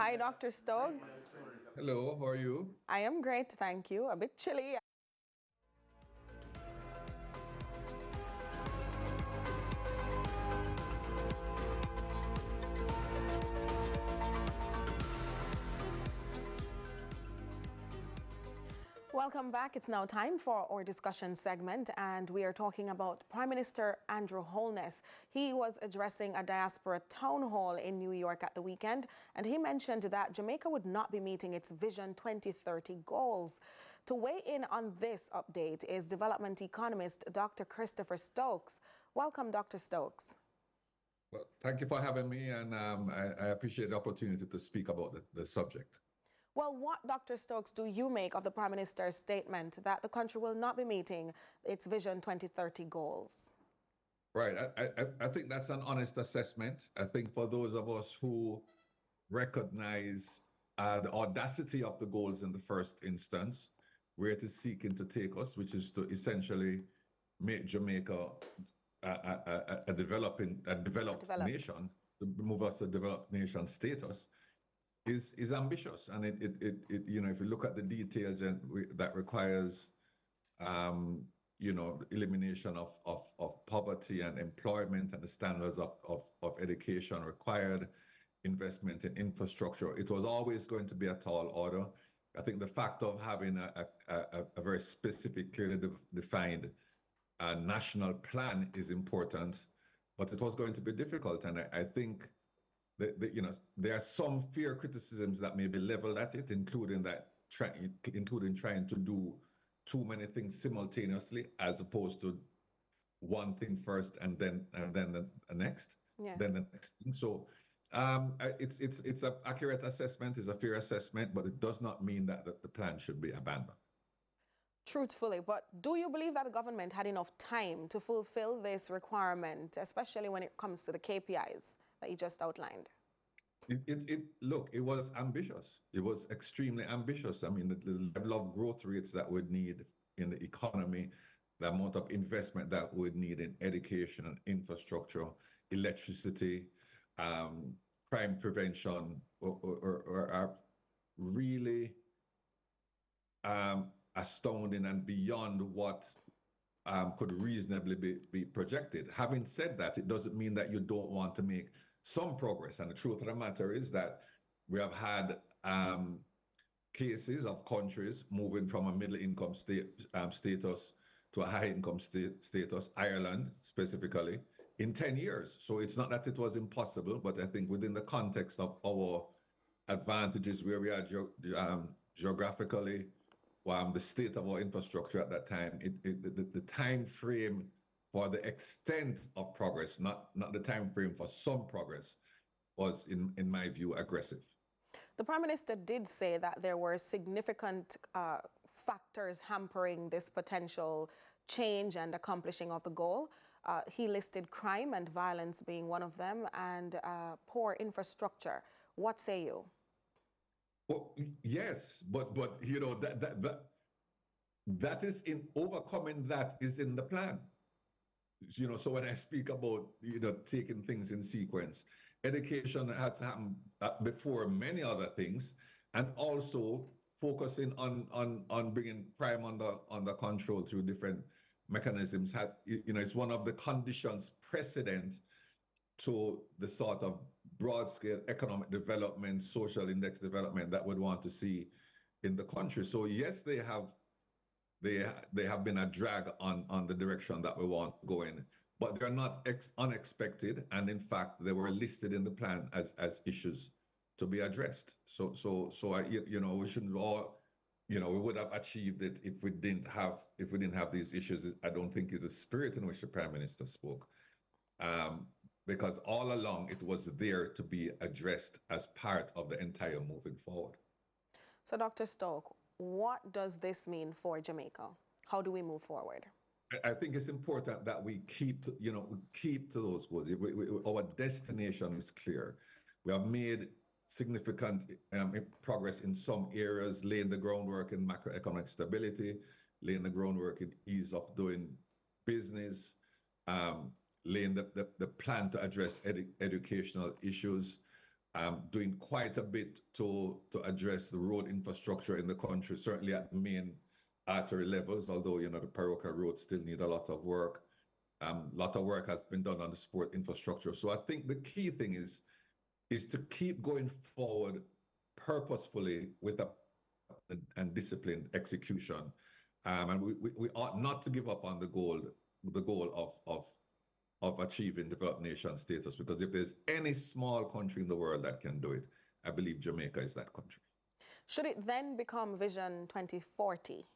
Hi, Dr. Stokes. Hello, how are you? I am great, thank you. A bit chilly. Welcome back. It's now time for our discussion segment, and we are talking about Prime Minister Andrew Holness. He was addressing a diaspora town hall in New York at the weekend, and he mentioned that Jamaica would not be meeting its Vision 2030 goals. To weigh in on this update is development economist Dr. Christopher Stokes. Welcome, Dr. Stokes. Well, thank you for having me, and I appreciate the opportunity to speak about the subject. Well, what, Dr. Stokes, do you make of the Prime Minister's statement that the country will not be meeting its Vision 2030 goals? Right. I think that's an honest assessment. I think for those of us who recognize the audacity of the goals in the first instance, where it is seeking to take us, which is to essentially make Jamaica a developed nation, to move us to developed nation status, is ambitious, and it you know, if you look at the details, and that requires you know, elimination of poverty and employment and the standards of education required, investment in infrastructure. It was always going to be a tall order. I think the fact of having a very specific, clearly defined national plan is important, but it was going to be difficult, and I think you know, there are some fair criticisms that may be leveled at it, including trying to do too many things simultaneously, as opposed to one thing first and then the next, Yes. then the next thing. So it's an accurate assessment, it's a fair assessment, but it does not mean that the plan should be abandoned. Truthfully, but do you believe that the government had enough time to fulfill this requirement, especially when it comes to the KPIs that you just outlined? Look, it was ambitious. It was extremely ambitious. I mean, the level of growth rates that we'd need in the economy, the amount of investment that we'd need in education and infrastructure, electricity, crime prevention, are really astounding and beyond what could reasonably be projected. Having said that, it doesn't mean that you don't want to make some progress. And the truth of the matter is that we have had cases of countries moving from a middle-income status to a high-income status, Ireland specifically, in 10 years. So it's not that it was impossible, but I think within the context of our advantages, where we are geographically, the state of our infrastructure at that time, the time frame for the extent of progress, not the time frame for some progress, was, in my view, aggressive. The Prime Minister did say that there were significant factors hampering this potential change and accomplishing of the goal. He listed crime and violence being one of them, and poor infrastructure. What say you? Well, yes, but you know, that is in overcoming, that is in the plan. You know, so when I speak about, you know, taking things in sequence, education has to happen before many other things, and also focusing on bringing crime under control through different mechanisms. You know, it's one of the conditions precedent to the sort of broad-scale economic development, social index development that we'd want to see in the country. So yes, they have been a drag on the direction that we want to go in, but they're not unexpected, and in fact, they were listed in the plan as issues to be addressed. So you know, we shouldn't all, you know, we would have achieved it if we didn't have these issues. I don't think is the spirit in which the Prime Minister spoke. Because all along it was there to be addressed as part of the entire moving forward. So, Dr. Stokes, what does this mean for Jamaica? How do we move forward? I think it's important that we keep to those goals. Our destination is clear. We have made significant progress in some areas, laying the groundwork in macroeconomic stability, laying the groundwork in ease of doing business, laying the plan to address educational issues. doing quite a bit to address the road infrastructure in the country, certainly at the main artery levels, although, you know, the parochial roads still need a lot of work. A lot of work has been done on the sport infrastructure. So I think the key thing is to keep going forward purposefully with and disciplined execution. And we ought not to give up on the goal of achieving developed nation status, because if there's any small country in the world that can do it, I believe Jamaica is that country. Should it then become Vision 2040?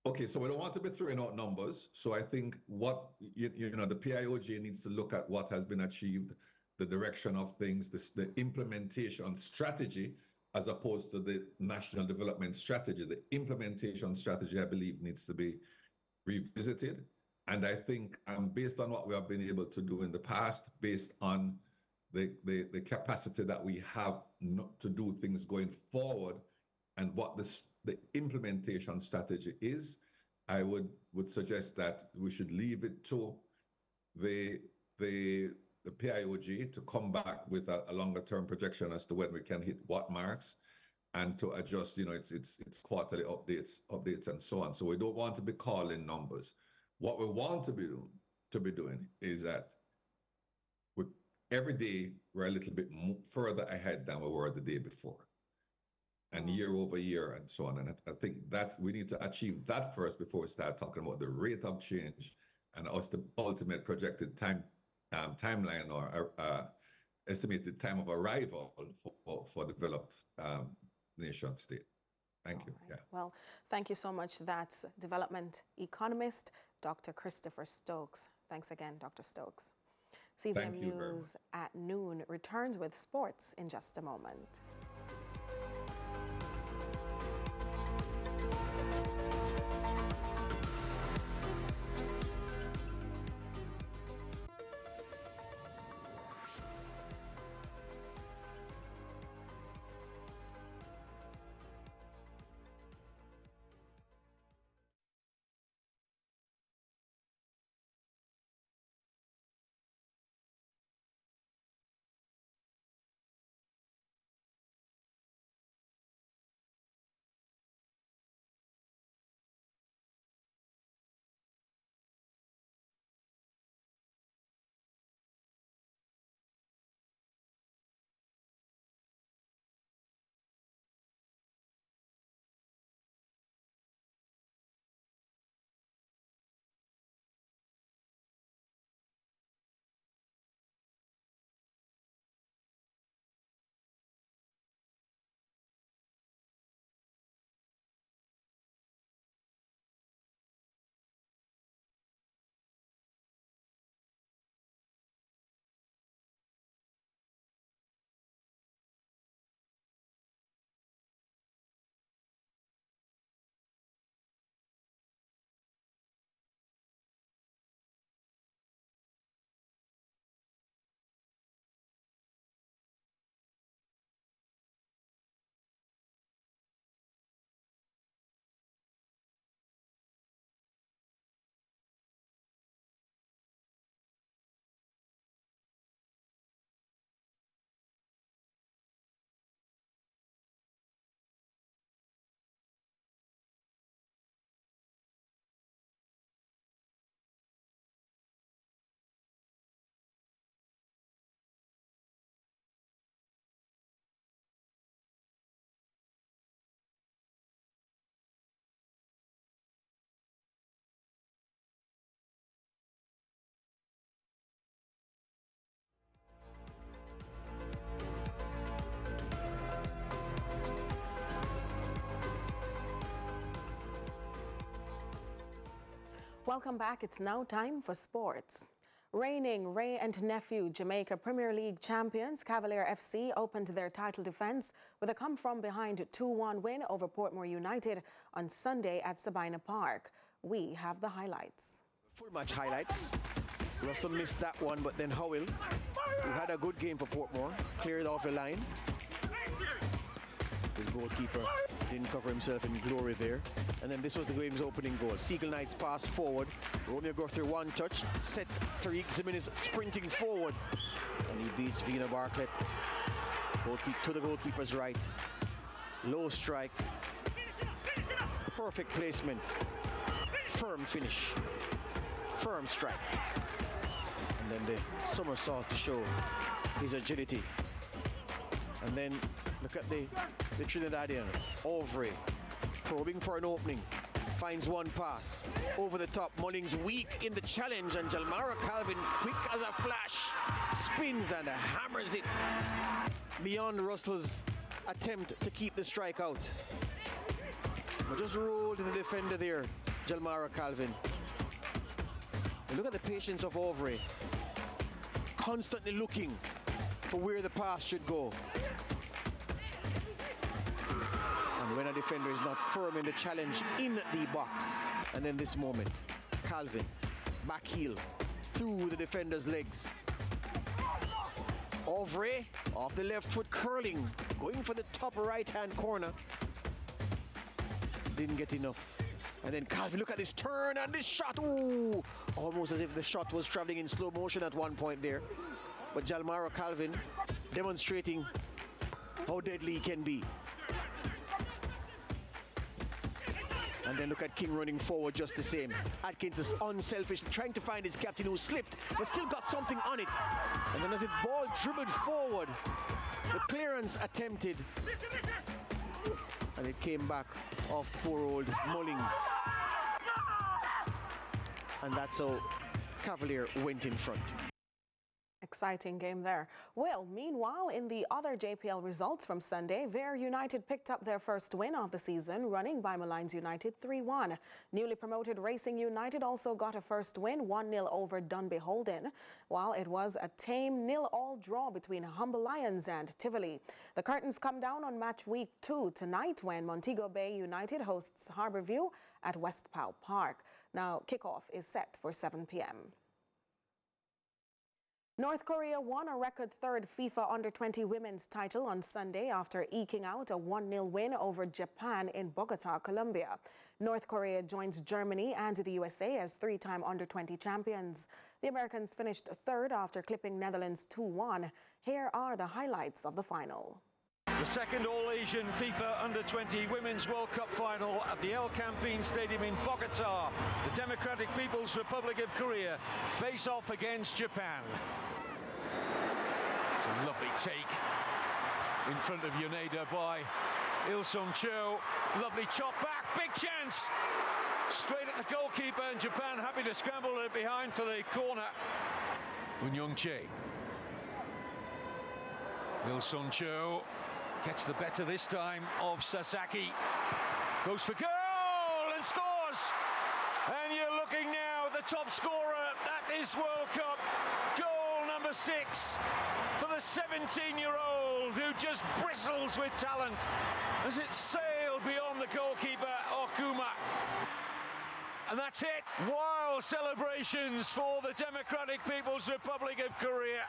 Okay, so we don't want to be throwing out numbers. So I think what, you know, the PIOJ needs to look at what has been achieved, the direction of things, the implementation strategy, as opposed to the national development strategy. The implementation strategy, I believe, needs to be revisited. And I think based on what we have been able to do in the past, based on the capacity that we have not to do things going forward, and what the implementation strategy is, I would suggest that we should leave it to the PIOG to come back with a longer term projection as to when we can hit what marks, and to adjust, you know, its quarterly updates and so on. So we don't want to be calling numbers. What we want to be doing is that every day we're a little bit further ahead than we were the day before, and year over year and so on. And I think that we need to achieve that first before we start talking about the rate of change and the ultimate projected timeline or estimated time of arrival for developed nation state. Thank you. Right. Yeah. Well, thank you so much. That's development economist, Dr. Christopher Stokes. Thanks again, Dr. Stokes. CVM News at noon returns with sports in just a moment. Welcome back. It's now time for sports. Reigning Ray and Nephew Jamaica Premier League champions Cavalier FC opened their title defence with a come-from-behind 2-1 win over Portmore United on Sunday at Sabina Park. We have the highlights. Full match highlights. Russell missed that one, but then Howell, who had a good game for Portmore, cleared off the line. His goalkeeper didn't cover himself in glory there. And then this was the game's opening goal. Seagull Knights pass forward. Romeo Guthrie one touch, sets Tariq Jimenez sprinting forward. And he beats Vina Bartlett to the goalkeeper's right. Low strike. Perfect placement. Firm finish. Firm strike. And then the somersault to show his agility. And then look at the Trinidadian, Ovray, probing for an opening, finds one pass, over the top, Mullings weak in the challenge, and Jalmara Calvin, quick as a flash, spins and hammers it beyond Russell's attempt to keep the strike out. But just rolled in the defender there, Jalmara Calvin. And look at the patience of Ovray, constantly looking for where the pass should go. And when a defender is not firm in the challenge in the box. And then this moment, Calvin, back heel, through the defender's legs. Ovray, off the left foot, curling, going for the top right-hand corner. Didn't get enough. And then Calvin, look at this turn and this shot. Ooh, almost as if the shot was traveling in slow motion at one point there. But Jalmara Calvin demonstrating how deadly he can be. And then look at King running forward just the same. Atkins is unselfish, trying to find his captain who slipped, but still got something on it. And then as the ball dribbled forward, the clearance attempted. And it came back off poor old Mullings. And that's how Cavalier went in front. Exciting game there. Well, meanwhile, in the other JPL results from Sunday, Vere United picked up their first win of the season, running by Malines United 3-1. Newly promoted Racing United also got a first win, 1-0 over Dunby Holden, while it was a tame 0-0 draw between Humble Lions and Tivoli. The curtains come down on match week 2 tonight when Montego Bay United hosts Harbourview at West Powell Park. Now, kickoff is set for 7 p.m. North Korea won a record third FIFA Under-20 women's title on Sunday after eking out a 1-0 win over Japan in Bogota, Colombia. North Korea joins Germany and the USA as three-time Under-20 champions. The Americans finished third after clipping Netherlands 2-1. Here are the highlights of the final. The second All-Asian FIFA Under-20 Women's World Cup final at the El Campín Stadium in Bogota. The Democratic People's Republic of Korea face off against Japan. It's a lovely take in front of Yoneda by Il Sung-cho. Lovely chop back, big chance. Straight at the goalkeeper, and Japan happy to scramble it behind for the corner. Un Young-chae. Il Sung-cho gets the better this time of Sasaki. Goes for goal and scores! And you're looking now at the top scorer at this World Cup. Goal number 6 for the 17-year-old who just bristles with talent as it sailed beyond the goalkeeper, Okuma. And that's it. Wild celebrations for the Democratic People's Republic of Korea.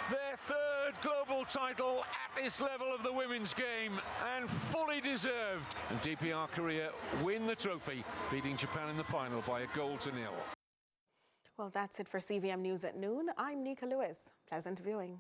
Their third global title at this level of the women's game, and fully deserved. And DPR Korea win the trophy, beating Japan in the final by 1-0. Well, that's it for CVM News at noon. I'm Nika Lewis. Pleasant viewing.